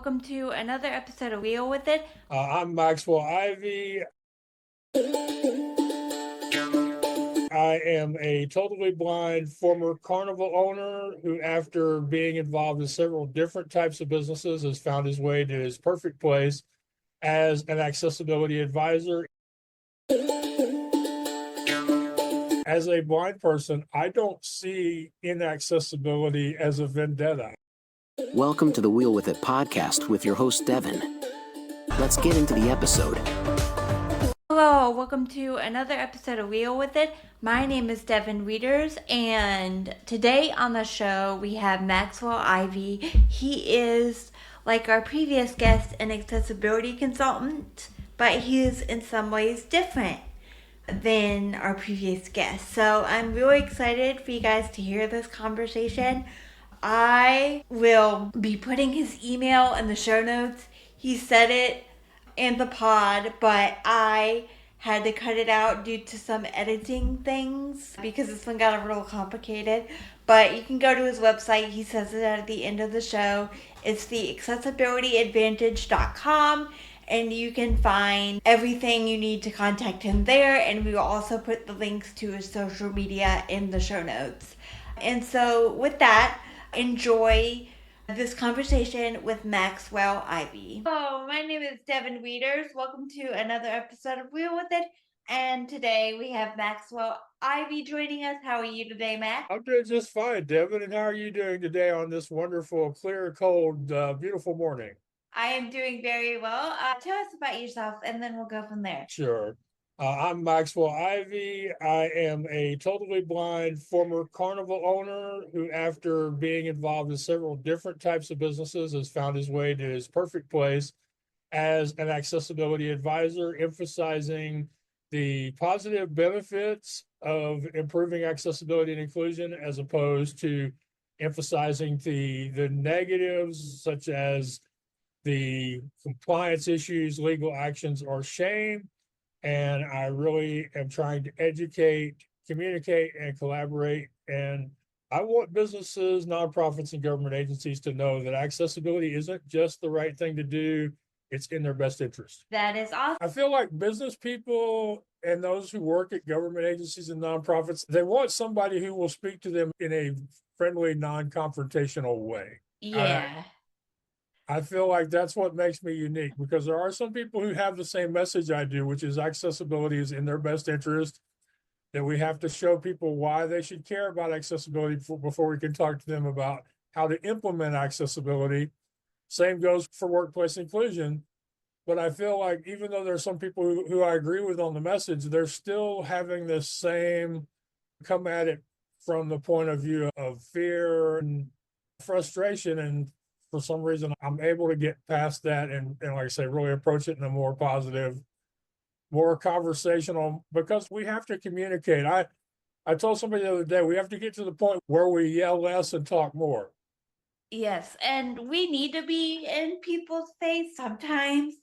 welcome to another episode of Wheel With It. I'm Maxwell Ivy. I am a totally blind former carnival owner who, after being involved in several different types of businesses, has found his way to his perfect place as an accessibility advisor. As a blind person, I don't see inaccessibility as a vendetta. Welcome to the Wheel With It podcast with your host, Devon. Let's get into the episode. Hello, welcome to another episode of Wheel With It. My name is Devon Wieters, and today on the show we have Maxwell Ivy. He is, like our previous guest, an accessibility consultant, but he is in some ways different than our previous guest. So I'm really excited for you guys to hear this conversation. I will be putting his email in the show notes. He said it in the pod, but I had to cut it out due to some editing things because this one got a little complicated. But you can go to his website. He says it at the end of the show. It's the accessibilityadvantage.com, and you can find everything you need to contact him there, and we will also put the links to his social media in the show notes. And so with that, enjoy this conversation with Maxwell Ivy. Hello, my name is Devon Wieters. Welcome to another episode of Wheel With It. And today we have Maxwell Ivy joining us. How are you today, Max? I'm doing just fine, Devin. And how are you doing today on this wonderful, clear, cold, beautiful morning? I am doing very well. Tell us about yourself, and then we'll go from there. Sure. I'm Maxwell Ivy. I am a totally blind former carnival owner who, after being involved in several different types of businesses, has found his way to his perfect place as an accessibility advisor, emphasizing the positive benefits of improving accessibility and inclusion as opposed to emphasizing the negatives, such as the compliance issues, legal actions, or shame. And I really am trying to educate, communicate, and collaborate. And I want businesses, nonprofits, and government agencies to know that accessibility isn't just the right thing to do, it's in their best interest. That is awesome. I feel like business people and those who work at government agencies and nonprofits, they want somebody who will speak to them in a friendly, non-confrontational way. Yeah. I feel like that's what makes me unique, because there are some people who have the same message I do, which is accessibility is in their best interest, that we have to show people why they should care about accessibility before we can talk to them about how to implement accessibility. Same goes for workplace inclusion. But I feel like even though there's some people who I agree with on the message, they're still having this same come at it from the point of view of fear and frustration. And for some reason, I'm able to get past that and like I say, really approach it in a more positive, more conversational, because we have to communicate. I told somebody the other day, we have to get to the point where we yell less and talk more. Yes, and we need to be in people's face sometimes.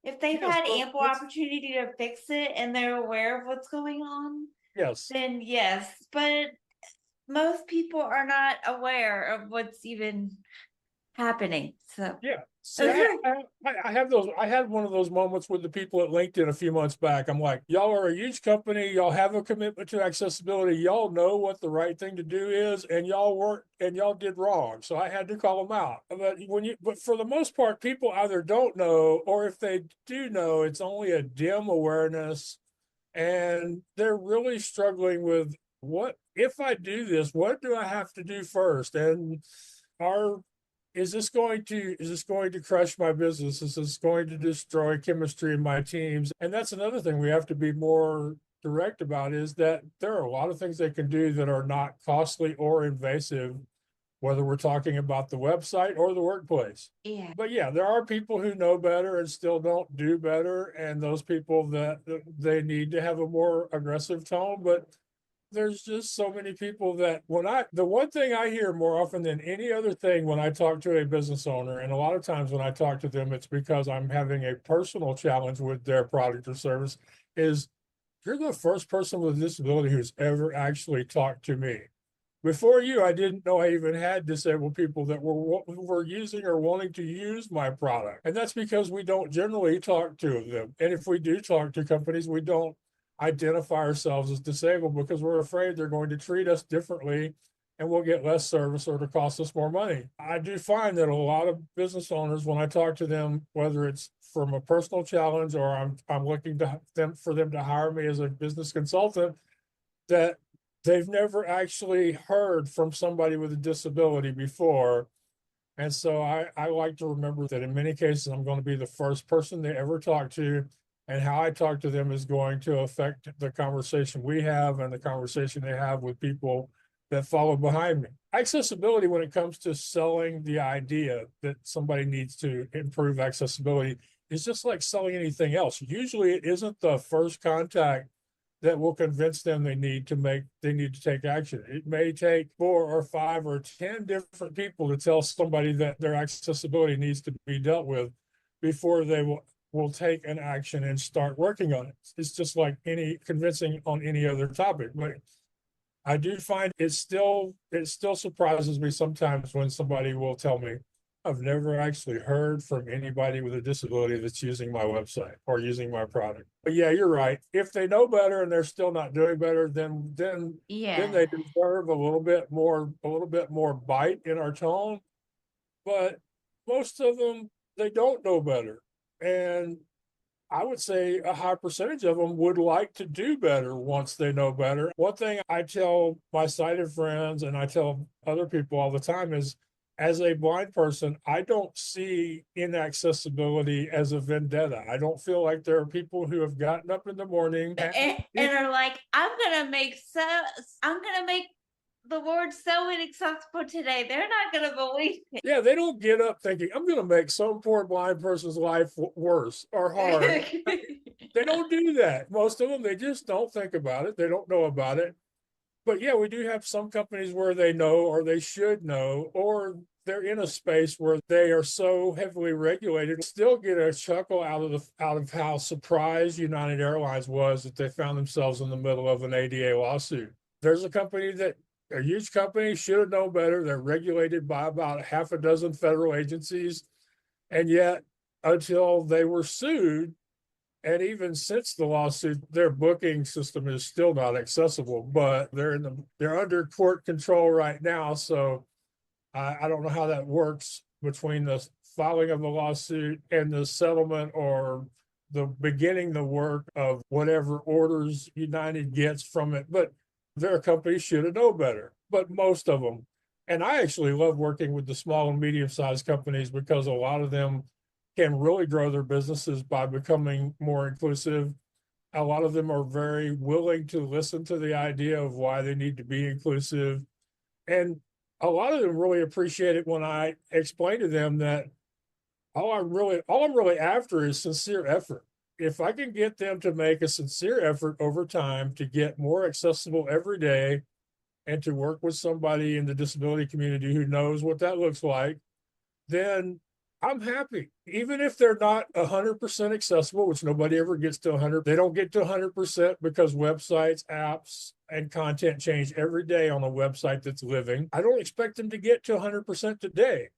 If they've Yes, had well, ample opportunity to fix it and they're aware of what's going on, yes. then yes. But most people are not aware of what's even happening. So Yeah. See, I have those. I had one of those moments with the people at LinkedIn a few months back. I'm like, y'all are a huge company. Y'all have a commitment to accessibility. Y'all know what the right thing to do is, and y'all did wrong. So I had to call them out. But for the most part, people either don't know, or if they do know, it's only a dim awareness, and they're really struggling with, what if I do this? What do I have to do first? And our is this going to crush my business? Is this going to destroy chemistry in my teams? And that's another thing we have to be more direct about, is that there are a lot of things they can do that are not costly or invasive, whether we're talking about the website or the workplace. yeah. But yeah, there are people who know better and still don't do better. And those people, that they need to have a more aggressive tone. But there's just so many people that the one thing I hear more often than any other thing when I talk to a business owner, and a lot of times when I talk to them, it's because I'm having a personal challenge with their product or service, is, you're the first person with a disability who's ever actually talked to me. Before you, I didn't know I even had disabled people that were using or wanting to use my product. And that's because we don't generally talk to them. And if we do talk to companies, we don't identify ourselves as disabled because we're afraid they're going to treat us differently and we'll get less service or to cost us more money. I do find that a lot of business owners, when I talk to them, whether it's from a personal challenge or I'm looking to them for them to hire me as a business consultant, that they've never actually heard from somebody with a disability before. And so I like to remember that in many cases, I'm going to be the first person they ever talk to. And how I talk to them is going to affect the conversation we have and the conversation they have with people that follow behind me. Accessibility, when it comes to selling the idea that somebody needs to improve accessibility, is just like selling anything else. Usually it isn't the first contact that will convince them they need to take action. It may take 4 or 5 or 10 different people to tell somebody that their accessibility needs to be dealt with before they will take an action and start working on it. It's just like any convincing on any other topic. But I do find it still surprises me sometimes when somebody will tell me, I've never actually heard from anybody with a disability that's using my website or using my product. But yeah, you're right. If they know better and they're still not doing better, then Yeah. they deserve a little bit more bite in our tone. But most of them, they don't know better. And I would say a high percentage of them would like to do better once they know better. One thing I tell my sighted friends and I tell other people all the time is, as a blind person, I don't see inaccessibility as a vendetta. I don't feel like there are people who have gotten up in the morning And are like, I'm gonna make the Lord so inaccessible today. They're not gonna believe it. yeah, they don't get up thinking, I'm going to make some poor blind person's life worse or hard. They don't do that. Most of them, they just don't think about it. They don't know about it. But yeah, we do have some companies where they know or they should know, or they're in a space where they are so heavily regulated, still get a chuckle out of how surprised United Airlines was that they found themselves in the middle of an ADA lawsuit. There's a huge company, should have known better. They're regulated by about half a dozen federal agencies. And yet, until they were sued, and even since the lawsuit, their booking system is still not accessible, but they're under court control right now. So I don't know how that works between the filing of the lawsuit and the settlement or the beginning the work of whatever orders United gets from it. But their company should have known better, but most of them. And I actually love working with the small and medium-sized companies because a lot of them can really grow their businesses by becoming more inclusive. A lot of them are very willing to listen to the idea of why they need to be inclusive. And a lot of them really appreciate it when I explain to them that all I'm really after is sincere effort. If I can get them to make a sincere effort over time to get more accessible every day and to work with somebody in the disability community who knows what that looks like, then I'm happy. Even if they're not 100% accessible, which nobody ever gets to 100, they don't get to 100% because websites, apps, and content change every day on a website that's living. I don't expect them to get to 100% today.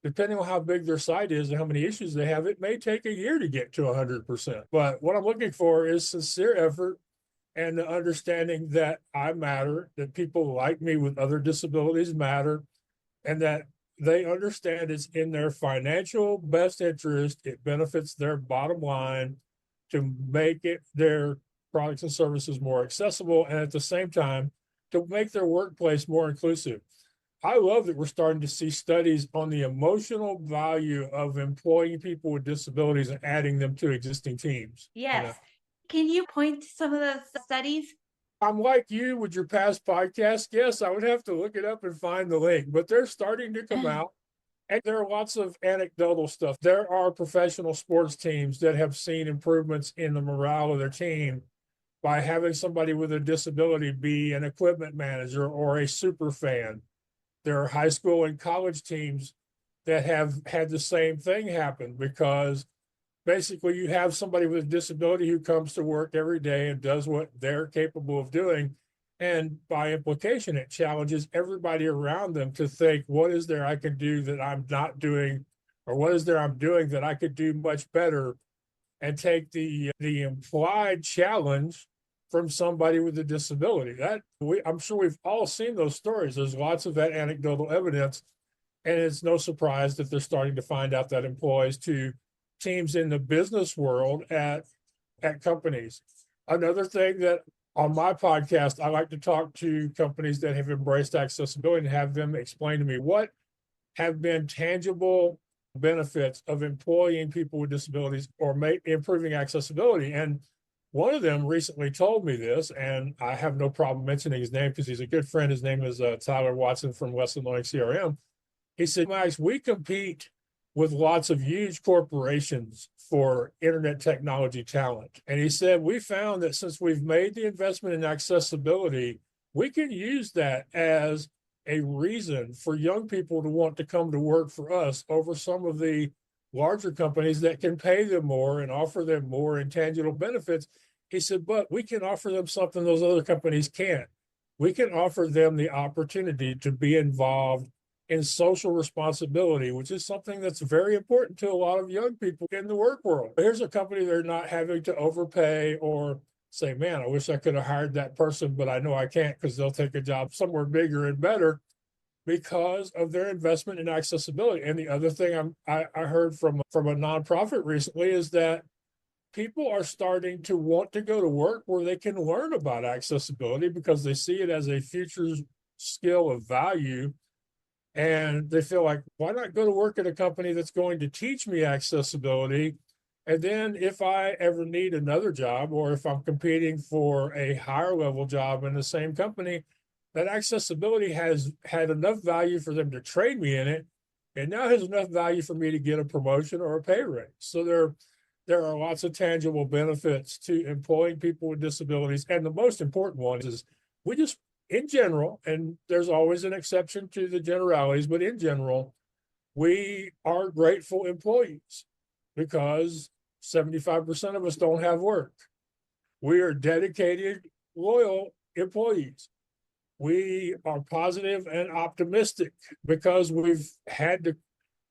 Depending on how big their site is and how many issues they have, it may take a year to get to 100%. But what I'm looking for is sincere effort and the understanding that I matter, that people like me with other disabilities matter, and that they understand it's in their financial best interest. It benefits their bottom line to make their products and services more accessible, and at the same time, to make their workplace more inclusive. I love that we're starting to see studies on the emotional value of employing people with disabilities and adding them to existing teams. Yes. Can you point to some of those studies? I'm like you with your past podcast. Yes, I would have to look it up and find the link, but they're starting to come out. And there are lots of anecdotal stuff. There are professional sports teams that have seen improvements in the morale of their team by having somebody with a disability be an equipment manager or a super fan. There are high school and college teams that have had the same thing happen because basically you have somebody with a disability who comes to work every day and does what they're capable of doing. And by implication, it challenges everybody around them to think, what is there I can do that I'm not doing, or what is there I'm doing that I could do much better, and take the implied challenge from somebody with a disability. I'm sure we've all seen those stories. There's lots of that anecdotal evidence, and it's no surprise that they're starting to find out that employs to teams in the business world at companies. Another thing that on my podcast, I like to talk to companies that have embraced accessibility and have them explain to me what have been tangible benefits of employing people with disabilities or improving accessibility. And one of them recently told me this, and I have no problem mentioning his name because he's a good friend. His name is Tyler Watson from Lesson Learning CRM. He said, Max, we compete with lots of huge corporations for internet technology talent. And he said, we found that since we've made the investment in accessibility, we can use that as a reason for young people to want to come to work for us over some of the larger companies that can pay them more and offer them more intangible benefits. He said, but we can offer them something those other companies can't. We can offer them the opportunity to be involved in social responsibility, which is something that's very important to a lot of young people in the work world. Here's a company they're not having to overpay or say, man, I wish I could have hired that person, but I know I can't because they'll take a job somewhere bigger and better because of their investment in accessibility. And the other thing I heard from a nonprofit recently is that people are starting to want to go to work where they can learn about accessibility because they see it as a future skill of value. And they feel like, why not go to work at a company that's going to teach me accessibility? And then if I ever need another job, or if I'm competing for a higher level job in the same company, that accessibility has had enough value for them to train me in it. And now has enough value for me to get a promotion or a pay raise. So there are lots of tangible benefits to employing people with disabilities. And the most important one is we just, in general, and there's always an exception to the generalities, but in general, we are grateful employees because 75% of us don't have work. We are dedicated, loyal employees. We are positive and optimistic because we've had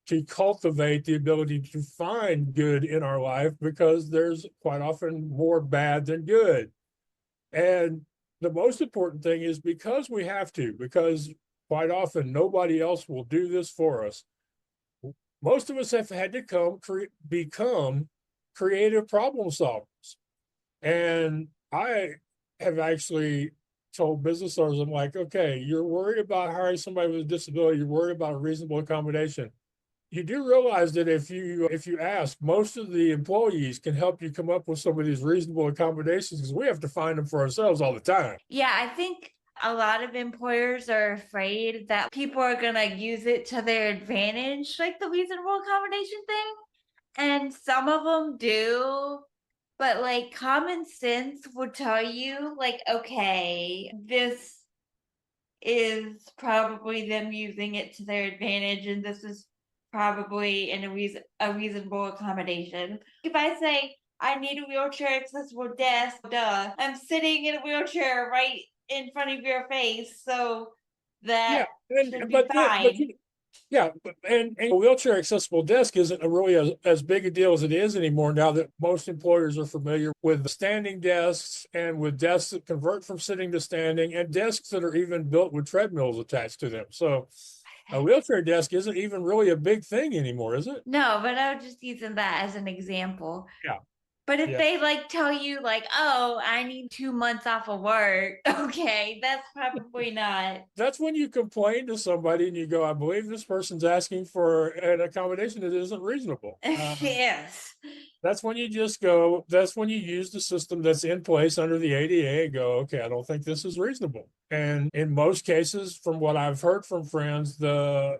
to cultivate the ability to find good in our life because there's quite often more bad than good. And the most important thing is because we have to, because quite often nobody else will do this for us. Most of us have had to become creative problem solvers. And I have actually told business owners, I'm like, okay, you're worried about hiring somebody with a disability, you're worried about a reasonable accommodation. You do realize that if you ask, most of the employees can help you come up with some of these reasonable accommodations because we have to find them for ourselves all the time. Yeah, I think a lot of employers are afraid that people are going to use it to their advantage, like the reasonable accommodation thing. And some of them do. But like common sense would tell you, like, okay, this is probably them using it to their advantage, and this is probably a reasonable accommodation. If I say I need a wheelchair accessible desk, duh, I'm sitting in a wheelchair right in front of your face, so that should be fine. Yeah, and a wheelchair accessible desk isn't really as big a deal as it is anymore now that most employers are familiar with standing desks and with desks that convert from sitting to standing and desks that are even built with treadmills attached to them. So a wheelchair desk isn't even really a big thing anymore, is it? No, but I was just using that as an example. Yeah. But if Yeah. they like tell you like, oh, I need 2 months off of work, okay, that's probably not. That's when you complain to somebody and you go, I believe this person's asking for an accommodation that isn't reasonable. Yes. That's when you use the system that's in place under the ADA and go, okay, I don't think this is reasonable. And in most cases, from what I've heard from friends, the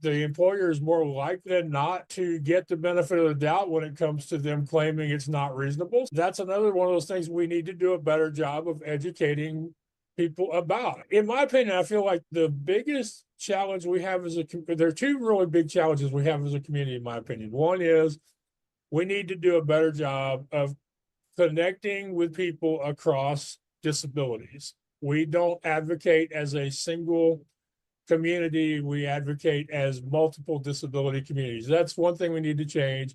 employer is more likely than not to get the benefit of the doubt when it comes to them claiming it's not reasonable. That's another one of those things we need to do a better job of educating people about. In my opinion, I feel like the biggest challenge we have there are two really big challenges we have as a community, in my opinion. One is we need to do a better job of connecting with people across disabilities. We don't advocate as a single community. We advocate as multiple disability communities. That's one thing we need to change.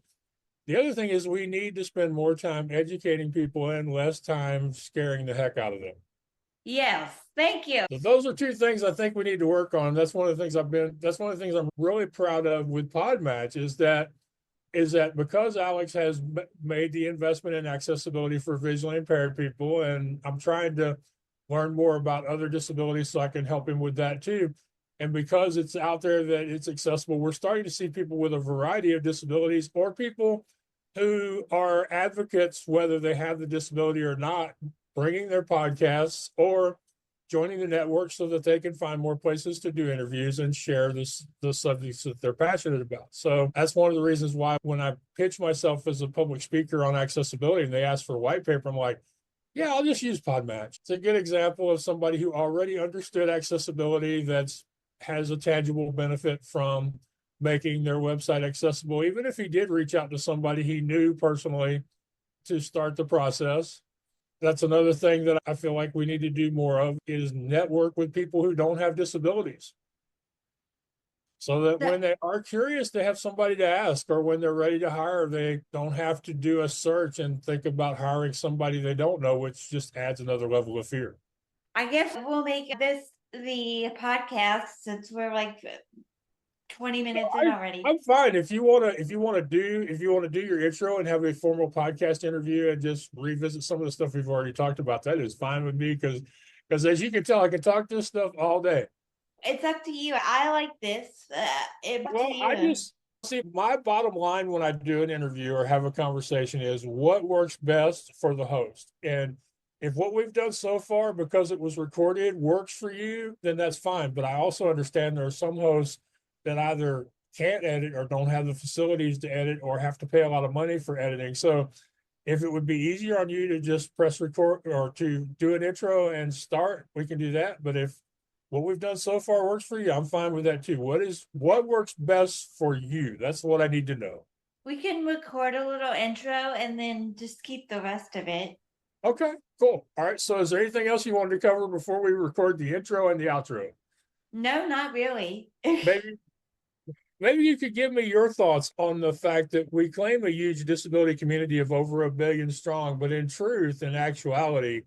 The other thing is we need to spend more time educating people and less time scaring the heck out of them. Yes, thank you. So those are two things I think we need to work on. That's one of the things I'm really proud of with Podmatch is that because Alex has made the investment in accessibility for visually impaired people, and I'm trying to learn more about other disabilities so I can help him with that too. And because it's out there that it's accessible, we're starting to see people with a variety of disabilities or people who are advocates, whether they have the disability or not, bringing their podcasts or joining the network so that they can find more places to do interviews and share the subjects that they're passionate about. So that's one of the reasons why when I pitch myself as a public speaker on accessibility and they ask for a white paper, I'm like, yeah, I'll just use Podmatch. It's a good example of somebody who already understood accessibility has a tangible benefit from making their website accessible, even if he did reach out to somebody he knew personally to start the process. That's another thing that I feel like we need to do more of is network with people who don't have disabilities. So that when they are curious, they have somebody to ask, or when they're ready to hire, they don't have to do a search and think about hiring somebody they don't know, which just adds another level of fear. I guess we'll make this the podcast since we're like 20 minutes in already. I'm fine if you want to do your intro and have a formal podcast interview and just revisit some of the stuff we've already talked about. That is fine with me because as you can tell, I can talk this stuff all day. It's up to you. I like this. I just see my bottom line when I do an interview or have a conversation is what works best for the host. And if what we've done so far, because it was recorded, works for you, then that's fine. But I also understand there are some hosts that either can't edit or don't have the facilities to edit or have to pay a lot of money for editing. So if it would be easier on you to just press record or to do an intro and start, we can do that. But if what we've done so far works for you, I'm fine with that too. What works best for you? That's what I need to know. We can record a little intro and then just keep the rest of it. Okay, cool. All right. So is there anything else you wanted to cover before we record the intro and the outro? No, not really. Maybe you could give me your thoughts on the fact that we claim a huge disability community of over 1 billion strong, but in truth, in actuality,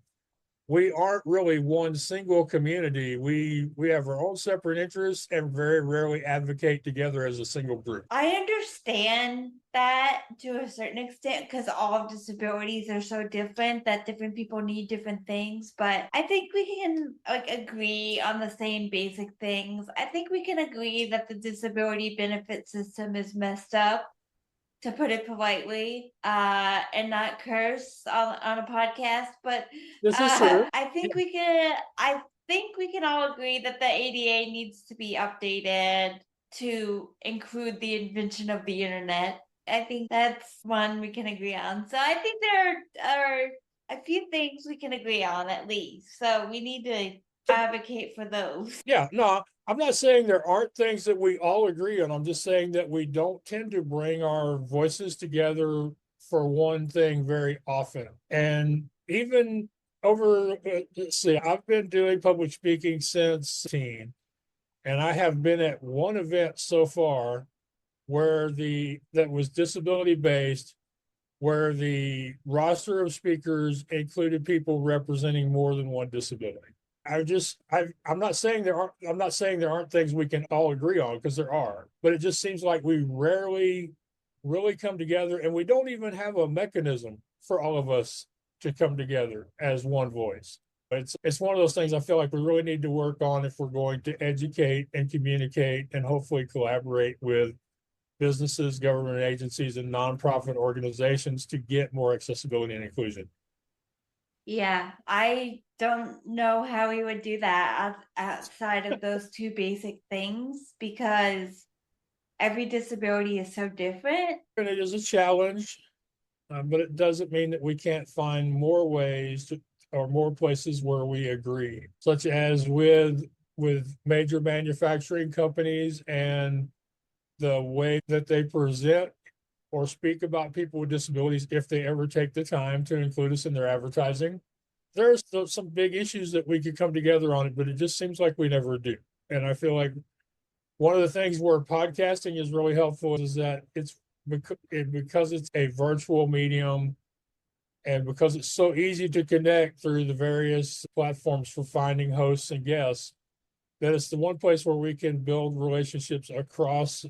we aren't really one single community. We have our own separate interests and very rarely advocate together as a single group. I understand that to a certain extent because all disabilities are so different that different people need different things. But I think we can agree on the same basic things. I think we can agree that the disability benefit system is messed up, to put it politely, and not curse on a podcast. But This is true. I think we can all agree that the ADA needs to be updated to include the invention of the internet. I think that's one we can agree on. So I think there are a few things we can agree on at least. So we need to advocate for those. Yeah, no, I'm not saying there aren't things that we all agree on. I'm just saying that we don't tend to bring our voices together for one thing very often. And even over, let's see, I've been doing public speaking since teen, and I have been at one event so far where that was disability based, where the roster of speakers included people representing more than one disability. I'm not saying there aren't things we can all agree on, because there are, but it just seems like we rarely really come together, and we don't even have a mechanism for all of us to come together as one voice. It's one of those things I feel like we really need to work on if we're going to educate and communicate and hopefully collaborate with businesses, government agencies, and nonprofit organizations to get more accessibility and inclusion. Yeah, I don't know how we would do that outside of those two basic things because every disability is so different. And it is a challenge, but it doesn't mean that we can't find more ways or more places where we agree, such as with major manufacturing companies and the way that they present or speak about people with disabilities, if they ever take the time to include us in their advertising. there's some big issues that we could come together on it, but it just seems like we never do. And I feel like one of the things where podcasting is really helpful is that because it's a virtual medium and because it's so easy to connect through the various platforms for finding hosts and guests, that it's the one place where we can build relationships across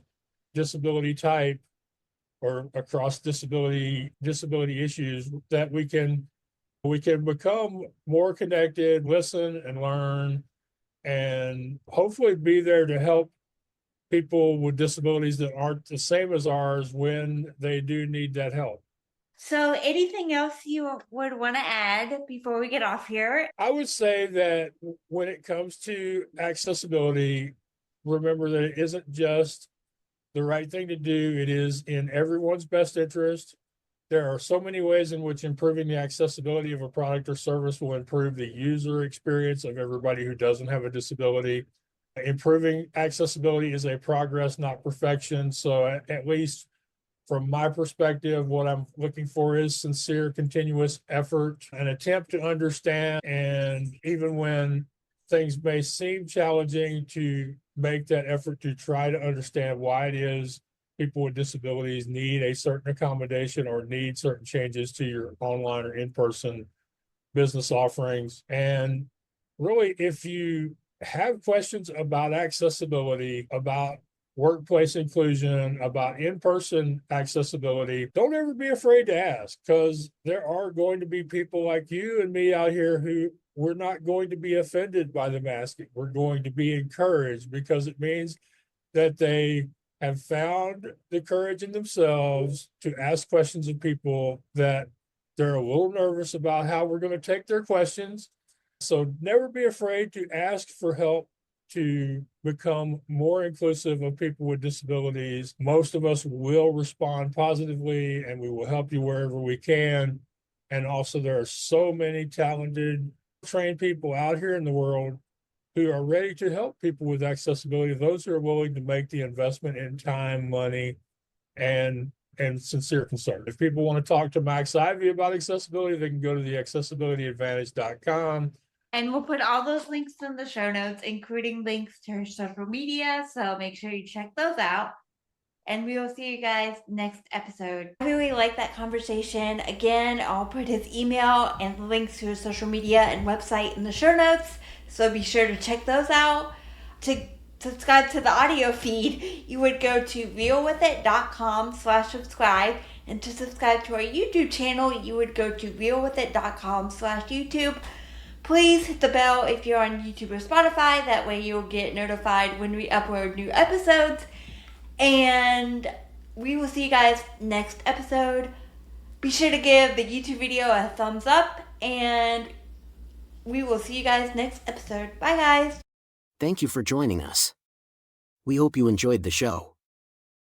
disability type or across disability issues, that we can become more connected, listen and learn, and hopefully be there to help people with disabilities that aren't the same as ours when they do need that help. So, anything else you would want to add before we get off here? I would say that when it comes to accessibility, remember that it isn't just the right thing to do, it is in everyone's best interest. There are so many ways in which improving the accessibility of a product or service will improve the user experience of everybody who doesn't have a disability. Improving accessibility is a progress, not perfection. So at least from my perspective, what I'm looking for is sincere, continuous effort, an attempt to understand. And even when things may seem challenging, to make that effort to try to understand why it is people with disabilities need a certain accommodation or need certain changes to your online or in-person business offerings. And really, if you have questions about accessibility, about workplace inclusion, about in-person accessibility, don't ever be afraid to ask, because there are going to be people like you and me out here who we're not going to be offended by the masking. We're going to be encouraged because it means that they have found the courage in themselves to ask questions of people that they're a little nervous about how we're going to take their questions. So never be afraid to ask for help to become more inclusive of people with disabilities. Most of us will respond positively and we will help you wherever we can. And also, there are so many talented, trained people out here in the world who are ready to help people with accessibility, those who are willing to make the investment in time, money, and sincere concern. If people want to talk to Max Ivy about accessibility, they can go to the accessibilityadvantage.com. And we'll put all those links in the show notes, including links to her social media. So make sure you check those out. And we will see you guys next episode. I really like that conversation. Again, I'll put his email and the links to his social media and website in the show notes. So be sure to check those out. To subscribe to the audio feed, you would go to realwithit.com/subscribe. And to subscribe to our YouTube channel, you would go to realwithit.com/YouTube. Please hit the bell if you're on YouTube or Spotify. That way you'll get notified when we upload new episodes. And we will see you guys next episode. Be sure to give the YouTube video a thumbs up. And we will see you guys next episode. Bye, guys. Thank you for joining us. We hope you enjoyed the show.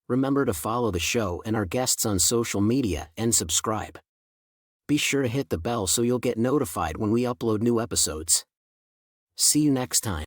Remember to follow the show and our guests on social media and subscribe. Be sure to hit the bell so you'll get notified when we upload new episodes. See you next time.